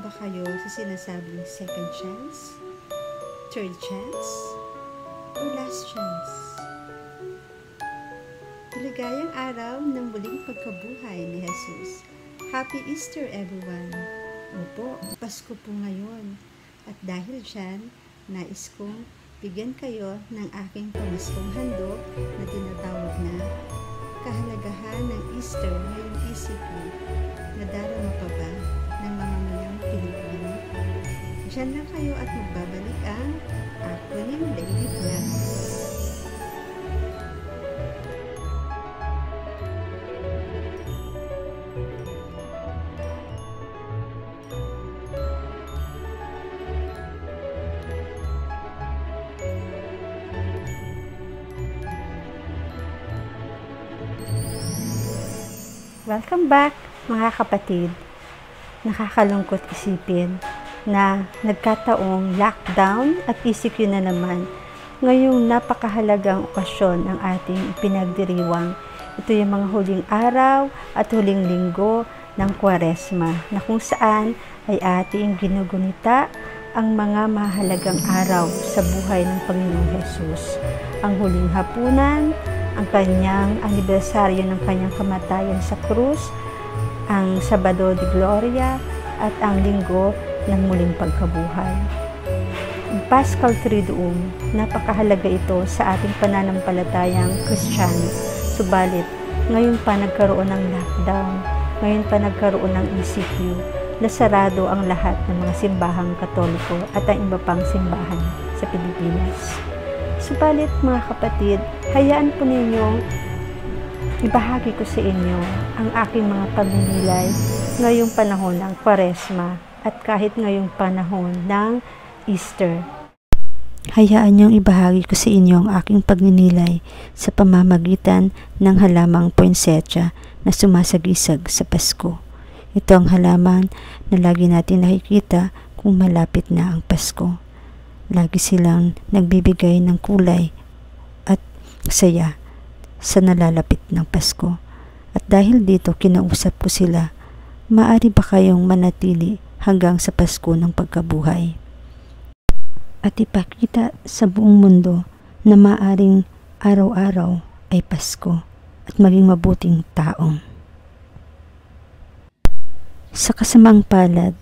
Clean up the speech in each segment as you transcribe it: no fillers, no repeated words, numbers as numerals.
ba kayo sa sinasabing second chance, third chance, or last chance? Maligayang araw ng muling pagkabuhay ni Jesus. Happy Easter everyone! Opo, Pasko po ngayon. At dahil dyan, nais kong bigyan kayo ng aking pamaskong handog na tinatawag na kahalagahan ng Easter ngayong ECQ. Nadarama pa ba ng mamamayang Pilipino? Diyan lang kayo at magbabalik ang aking daily vlog. Welcome back mga kapatid. Nakakalungkot isipin na nagkataong lockdown at ECQ na naman ngayong napakahalagang okasyon ng ating ipinagdiriwang. Ito yung mga huling araw at huling linggo ng Kwaresma na kung saan ay ating ginugunita ang mga mahalagang araw sa buhay ng Panginoong Jesus. Ang huling hapunan, ang kanyang anibersaryo ng kanyang kamatayan sa krus, ang Sabado de Gloria, at ang linggo ng muling pagkabuhay. Ang Paschal Triduum, napakahalaga ito sa ating pananampalatayang Kristiyano. Subalit, ngayon pa nagkaroon ng lockdown, ngayon pa nagkaroon ng ECQ, nasarado ang lahat ng mga simbahang Katoliko at ang iba pang simbahan sa Pilipinas. Subalit mga kapatid, hayaan po ninyong ibahagi ko sa inyo ang aking mga pagninilay ngayong panahon ng Kwaresma at kahit ngayong panahon ng Easter. Hayaan niyong ibahagi ko sa inyo ang aking pagninilay sa pamamagitan ng halamang poinsettia na sumasagisag sa Pasko. Ito ang halaman na lagi natin nakikita kung malapit na ang Pasko. Lagi silang nagbibigay ng kulay at saya sa nalalapit ng Pasko. At dahil dito kinausap ko sila, maaari ba kayong manatili hanggang sa Pasko ng pagkabuhay? At ipakita sa buong mundo na maaring araw-araw ay Pasko at maging mabuting taong. Sa kasamang palad,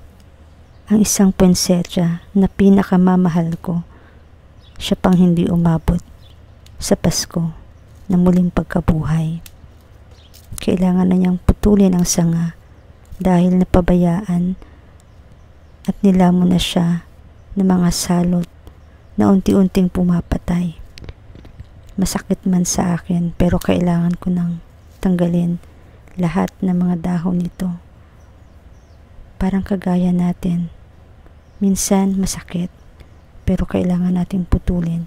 ang isang poinsettia na pinakamamahal ko, siya pang hindi umabot sa Pasko na muling pagkabuhay. Kailangan na niyang putulin ang sanga dahil napabayaan at nilamon na siya ng mga salot na unti-unting pumapatay. Masakit man sa akin pero kailangan ko nang tanggalin lahat ng mga dahon nito. Parang kagaya natin. Minsan masakit, pero kailangan nating putulin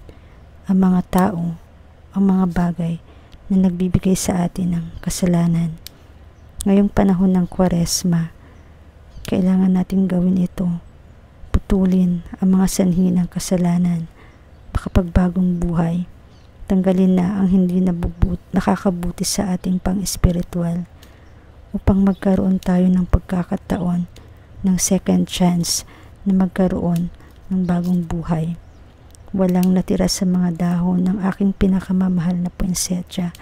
ang mga tao, ang mga bagay na nagbibigay sa atin ng kasalanan. Ngayong panahon ng Kwaresma, kailangan nating gawin ito. Putulin ang mga sanhi ng kasalanan, makapagbagong buhay. Tanggalin na ang hindi nakakabuti sa ating pang-espiritual upang magkaroon tayo ng pagkakataon ng second chance na magkaroon ng bagong buhay. Walang natira sa mga dahon ng aking pinakamamahal na poinsettia,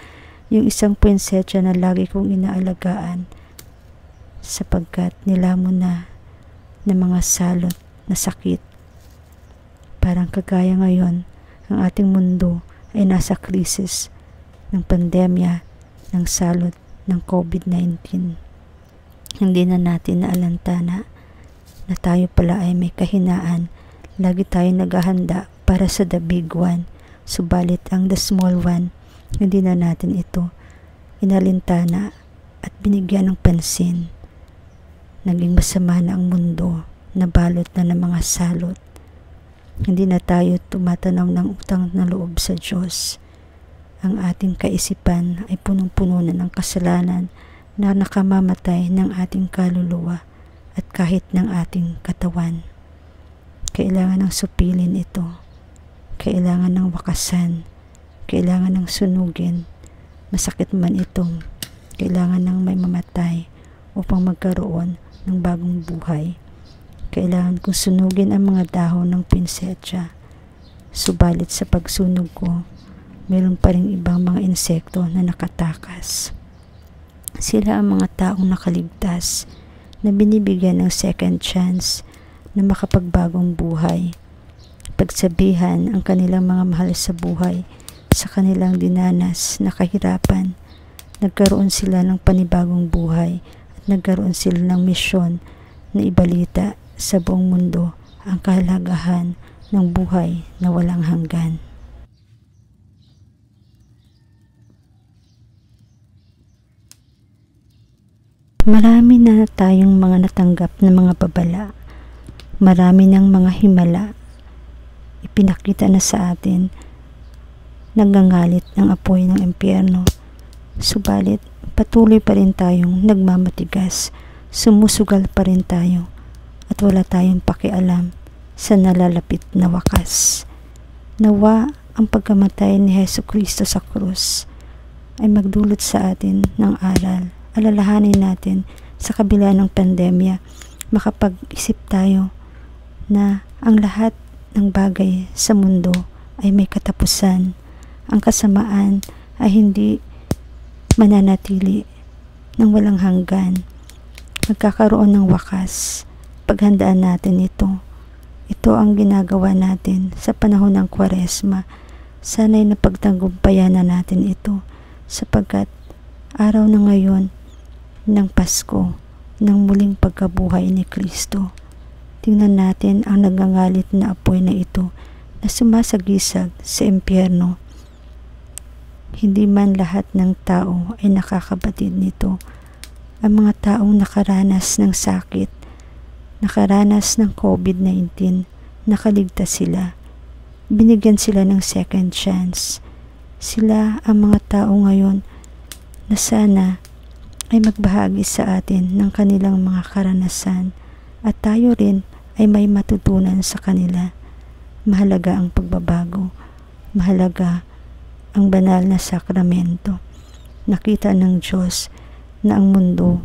yung isang poinsettia na lagi kong inaalagaan sapagkat nilamon na ng mga salot na sakit. Parang kagaya ngayon, ang ating mundo ay nasa krisis ng pandemya, ng salot ng COVID-19. Hindi na natin naalantana na tayo pala ay may kahinaan. Lagi tayo naghahanda para sa the big one. Subalit ang the small one, hindi na natin ito inalintana at binigyan ng pansin. Naging masama na ang mundo, nabalot na ng mga salot. Hindi na tayo tumatanaw ng utang na loob sa Diyos. Ang ating kaisipan ay punong-puno na ng kasalanan na nakamamatay ng ating kaluluwa at kahit ng ating katawan. Kailangan ng supilin ito. Kailangan ng wakasan. Kailangan ng sunugin. Masakit man itong, kailangan ng may mamatay upang magkaroon ng bagong buhay. kailangan kong sunugin ang mga dahon ng pinsetya. Subalit sa pagsunog ko, mayroon pa rin ibang mga insekto na nakatakas. Sila ang mga taong nakaligtas na binibigyan ng second chance na makapagbagong buhay. Pagsabihan ang kanilang mga mahal sa buhay sa kanilang dinanas na kahirapan, nagkaroon sila ng panibagong buhay at nagkaroon sila ng misyon na ibalita sa buong mundo ang kahalagahan ng buhay na walang hanggan. Marami na tayong mga natanggap na mga babala. Marami ng mga himala. Ipinakita na sa atin. Nagngangalit ng apoy ng impyerno. Subalit, patuloy pa rin tayong nagmamatigas. Sumusugal pa rin tayo. At wala tayong pakialam sa nalalapit na wakas. Nawa ang pagkamatay ni Jesucristo sa krus ay magdulot sa atin ng aral. Alalahanin natin sa kabila ng pandemya, makapag-isip tayo na ang lahat ng bagay sa mundo ay may katapusan. Ang kasamaan ay hindi mananatili ng walang hanggan. Magkakaroon ng wakas. Paghandaan natin ito. Ito ang ginagawa natin sa panahon ng Kwaresma. Sana'y napagtagumpayan na natin ito sapagkat araw na ngayon ng Pasko, ng muling pagkabuhay ni Kristo. Tingnan natin ang nagngangalit na apoy na ito na sumasagisag sa impyerno. Hindi man lahat ng tao ay nakakabatid nito. Ang mga taong nakaranas ng sakit, nakaranas ng COVID-19, nakaligtas sila. Binigyan sila ng second chance. Sila ang mga tao ngayon na sana ay magbahagi sa atin ng kanilang mga karanasan at tayo rin ay may matutunan sa kanila. Mahalaga ang pagbabago. Mahalaga ang banal na sakramento. Nakita ng Diyos na ang mundo,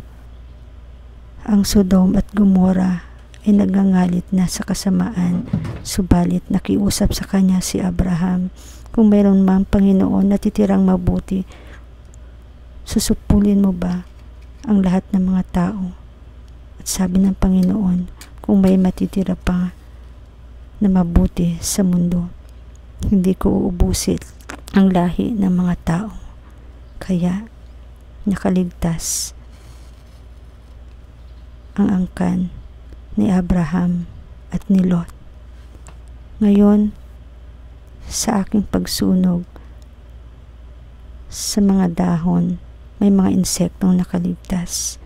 ang Sodom at Gomora ay nagngangalit na sa kasamaan. Subalit nakiusap sa kanya si Abraham, kung mayroon man Panginoon na titirang mabuti, susupulin mo ba ang lahat ng mga tao? At sabi ng Panginoon, kung may matitira pa na mabuti sa mundo, hindi ko uubusin ang lahi ng mga tao. Kaya nakaligtas ang angkan ni Abraham at ni Lot. Ngayon, sa aking pagsunog sa mga dahon, may mga insektong nakaligtas.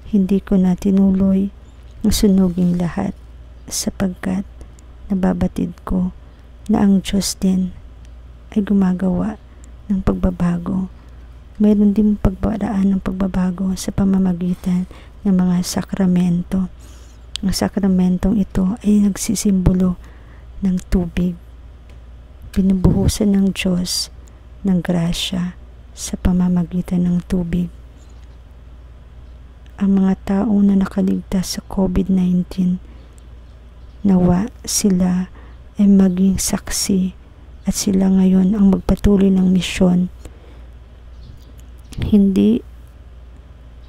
Hindi ko na tinuloy ang sunuging lahat sapagkat nababatid ko na ang Diyos din ay gumagawa ng pagbabago. Mayroon din pagbaraan ng pagbabago sa pamamagitan ng mga sakramento. Ang sakramentong ito ay nagsisimbolo ng tubig. Binubuhusan ng Diyos ng grasya sa pamamagitan ng tubig. Ang mga tao na nakaligtas sa COVID-19, nawa sila ay maging saksi at sila ngayon ang magpatuloy ng misyon. Hindi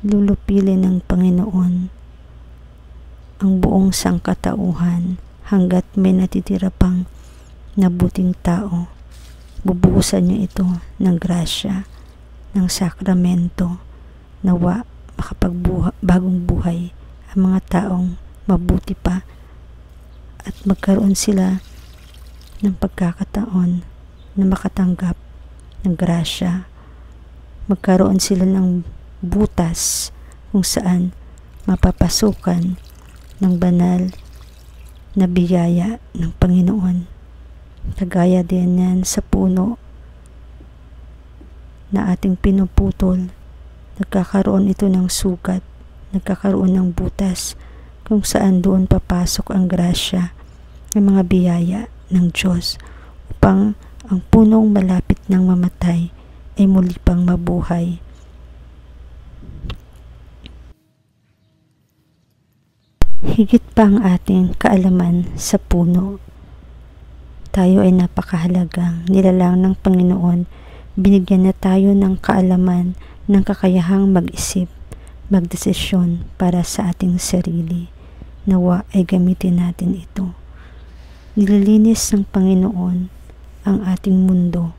lulupilin ng Panginoon ang buong sangkatauhan hanggat may natitira pang nabuting tao. Bubuhusan niya ito ng grasya, ng sakramento, nawa makapagbagong buhay ang mga taong mabuti pa at magkaroon sila ng pagkakataon na makatanggap ng grasya. Magkaroon sila ng butas kung saan mapapasukan ng banal na biyaya ng Panginoon. Kagaya din yan sa puno na ating pinuputol. Nagkakaroon ito ng sugat, nagkakaroon ng butas kung saan doon papasok ang grasya, ang mga biyaya ng Diyos upang ang punong malapit ng mamatay ay muli pang mabuhay. Higit pa ang ating kaalaman sa puno. Tayo ay napakahalagang nilalang ng Panginoon. Binigyan na tayo ng kaalaman, ng kakayahang mag-isip, magdesisyon para sa ating sarili. Nawa ay gamitin natin ito. Nililinis ng Panginoon ang ating mundo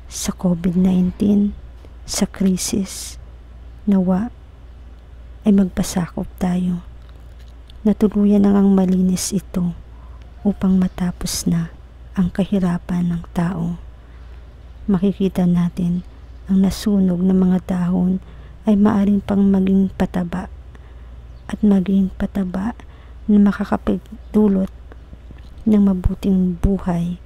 sa COVID-19, sa krisis. Nawa ay magpasakop tayo. Natuluyan ang malinis ito upang matapos na ang kahirapan ng tao. Makikita natin ang nasunog na mga dahon ay maaring pang maging pataba at maging pataba na makakapagdulot ng mabuting buhay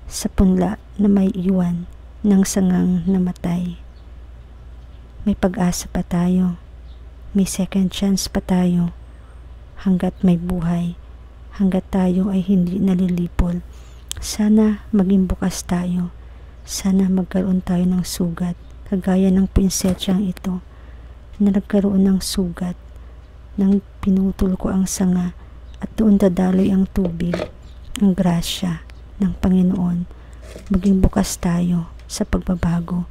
sa punla na may iwan ng sangang namatay. May pag-asa pa tayo. May second chance pa tayo hanggat may buhay, hanggat tayo ay hindi nalilipol. Sana maging bukas tayo. Sana magkaroon tayo ng sugat, kagaya ng pinsetsyang ito na nagkaroon ng sugat nang pinutol ko ang sanga at doon dadaloy ang tubig, ang grasya ng Panginoon. Maging bukas tayo sa pagbabago,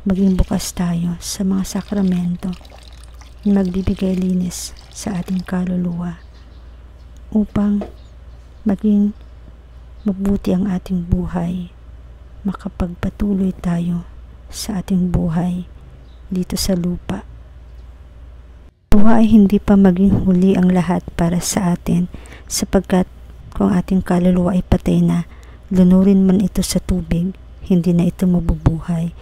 maging bukas tayo sa mga sakramento na magbibigay linis sa ating kaluluwa upang maging mabuti ang ating buhay, makapagpatuloy tayo sa ating buhay dito sa lupa. Nawa ay hindi pa maging huli ang lahat para sa atin, sapagkat kung ating kaluluwa ay patay na, lunurin man ito sa tubig, hindi na ito mabubuhay.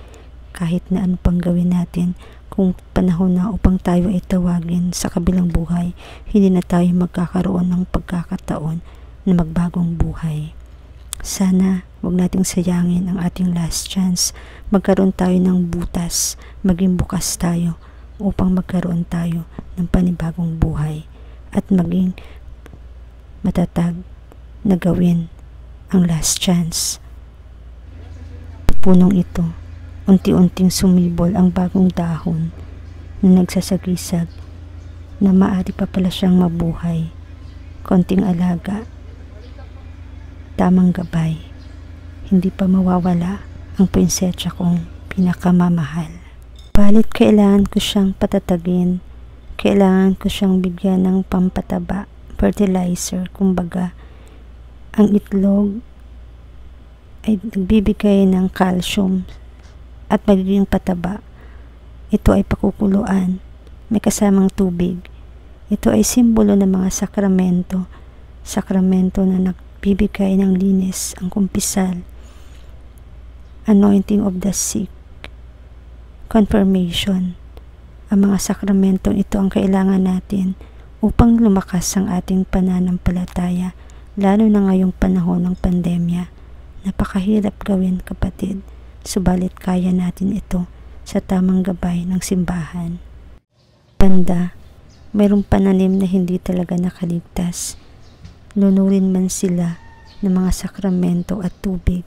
Kahit na ano pang gawin natin, kung panahon na upang tayo ay tawagin sa kabilang buhay, hindi na tayo magkakaroon ng pagkakataon na magbagong buhay. Sana wag nating sayangin ang ating last chance. Magkaroon tayo ng butas, maging bukas tayo upang magkaroon tayo ng panibagong buhay at maging matatag na gawin ang last chance. Punong ito, unti-unting sumibol ang bagong dahon na nagsasagisag na maaari pa pala siyang mabuhay. Konting alaga, tamang gabay, hindi pa mawawala ang pinsetsa kong pinakamamahal. Balit kailangan ko siyang patatagin, kailangan ko siyang bigyan ng pampataba, fertilizer, kumbaga. Ang itlog ay nagbibigay ng calcium at magiging pataba. Ito ay pakukuluan, may kasamang tubig. Ito ay simbolo ng mga sakramento, sakramento na nagbibigay ng linis, ang kumpisal, anointing of the sick, confirmation. Ang mga sakramentong ito ang kailangan natin upang lumakas ang ating pananampalataya, lalo na ngayong panahon ng pandemya. Napakahirap gawin, kapatid, subalit kaya natin ito sa tamang gabay ng simbahan. Banda, mayroong pananim na hindi talaga nakaligtas. Lunurin man sila ng mga sakramento at tubig,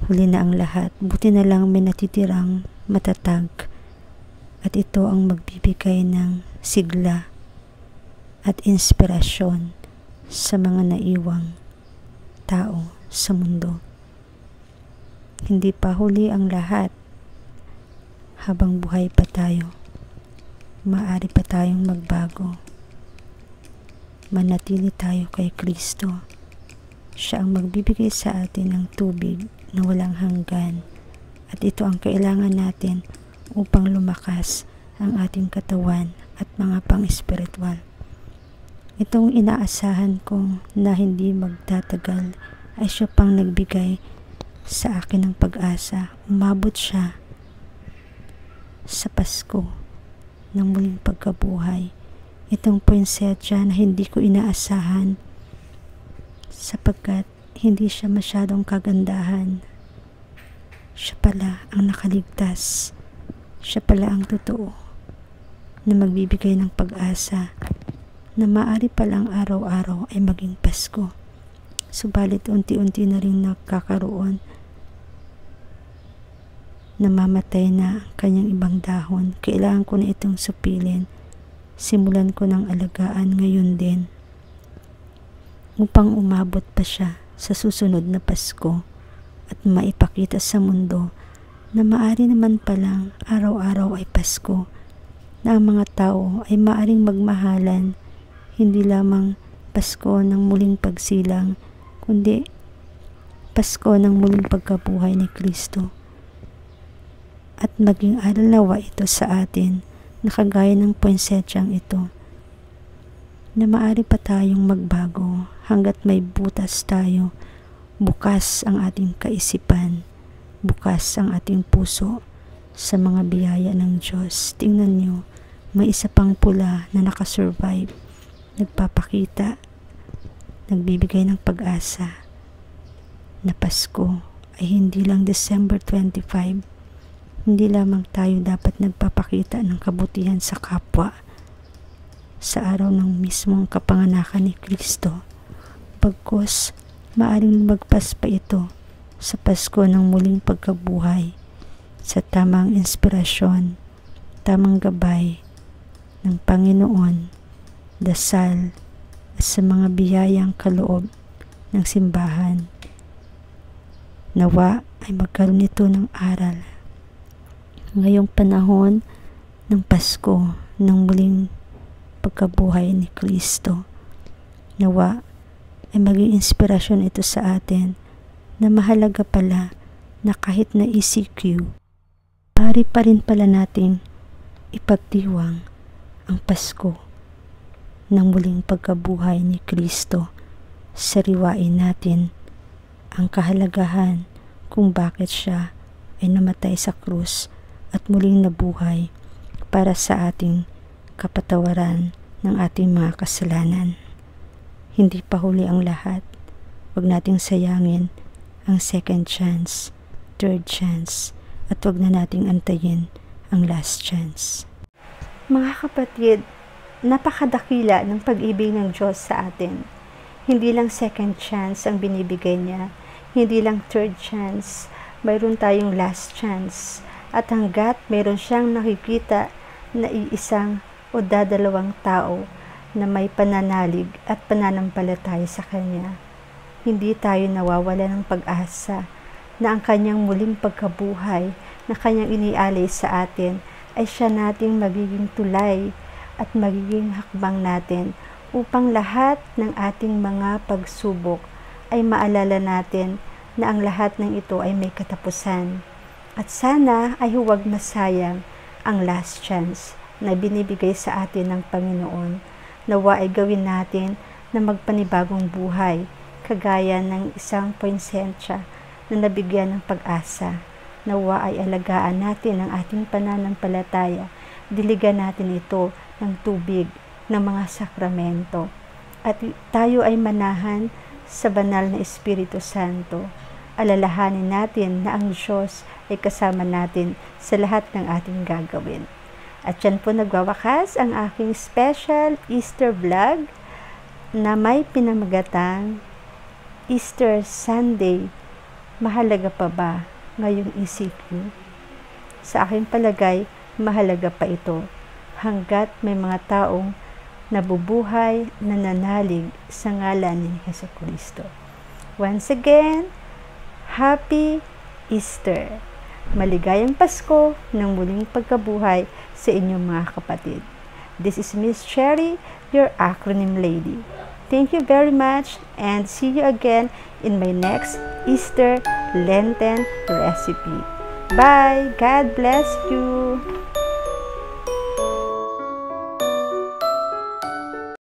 huli na ang lahat. Buti na lang may natitirang matatag, at ito ang magbibigay ng sigla at inspirasyon sa mga naiwang tao sa mundo. Hindi pa huli ang lahat. Habang buhay pa tayo, maaari pa tayong magbago. Manatili tayo kay Kristo. Siya ang magbibigay sa atin ng tubig na walang hanggan, at ito ang kailangan natin upang lumakas ang ating katawan at mga pang-espiritual. Itong inaasahan kong na hindi magtatagal ay siya pang nagbigay sa akin ng pag-asa. Umabot siya sa Pasko ng muling pagkabuhay. Itong poinsettia na hindi ko inaasahan, sapagkat hindi siya masyadong kagandahan. Siya pala ang nakaligtas. Siya pala ang totoo na magbibigay ng pag-asa na maaari palang araw-araw ay maging Pasko. Subalit unti-unti na rin nakakaroon, namamatay na ang kanyang ibang dahon. Kailangan ko na itong supilin simulan ko ng alagaan ngayon din, upang umabot pa siya sa susunod na Pasko at maipakita sa mundo na maari naman palang araw-araw ay Pasko, na ang mga tao ay maaring magmahalan, hindi lamang Pasko ng muling pagsilang, kundi Pasko ng muling pagkabuhay ni Kristo. At maging aral nawa ito sa atin na kagaya ng puwensetsyang ito, na maari pa tayong magbago hanggat may butas tayo, bukas ang ating kaisipan, bukas ang ating puso sa mga biyaya ng Diyos. Tingnan nyo, may isa pang pula na nakasurvive, nagpapakita, nagbibigay ng pag-asa na Pasko ay hindi lang December 25. Hindi lamang tayo dapat nagpapakita ng kabutihan sa kapwa sa araw ng mismong kapanganakan ni Kristo, bagkus maaring lumagpas pa ito sa Pasko ng muling pagkabuhay sa tamang inspirasyon, tamang gabay ng Panginoon, dasal at sa mga biyayang kaloob ng simbahan. Nawa ay magkaroon nito ng aral ngayong panahon ng Pasko ng muling pagkabuhay ni Kristo. Nawa ay maging inspirasyon ito sa atin na mahalaga pala na kahit na ECQ, pari pa rin pala nating ipagdiwang ang Pasko ng muling pagkabuhay ni Kristo. Sariwain natin ang kahalagahan kung bakit siya ay namatay sa krus at muling nabuhay para sa ating kapatawaran ng ating mga kasalanan. Hindi pa huli ang lahat. Huwag nating sayangin ang second chance, third chance, at huwag na nating antayin ang last chance. Mga kapatid, napakadakila ng pag-ibig ng Diyos sa atin. Hindi lang second chance ang binibigay niya, hindi lang third chance, mayroon tayong last chance. At hanggat mayroon siyang nakikita na iisang o dadalawang tao na may pananalig at pananampalataya sa Kanya, hindi tayo nawawala ng pag-asa na ang Kanyang muling pagkabuhay na Kanyang inialay sa atin ay siya nating magiging tulay at magiging hakbang natin upang lahat ng ating mga pagsubok ay maalala natin na ang lahat ng ito ay may katapusan. At sana ay huwag masayang ang last chance na binibigay sa atin ng Panginoon. Nawa ay gawin natin na magpanibagong buhay, kagaya ng isang poinsensya na nabigyan ng pag-asa. Nawa ay alagaan natin ang ating pananampalataya, diligan natin ito ng tubig ng mga sakramento, at tayo ay manahan sa banal na Espiritu Santo. Alalahanin natin na ang Diyos ay kasama natin sa lahat ng ating gagawin. At yan po nagwawakas ang aking special Easter vlog na may pinamagatang Easter Sunday. Mahalaga pa ba ngayong ECQ? Sa aking palagay, mahalaga pa ito hanggat may mga taong nabubuhay, nananalig sa ngalan ni Jesucristo. Once again, Happy Easter! Maligayang Pasko ng muling pagkabuhay sa inyong mga kapatid. This is Miss Cherry, your acronym lady. Thank you very much and see you again in my next Easter Lenten recipe. Bye! God bless you!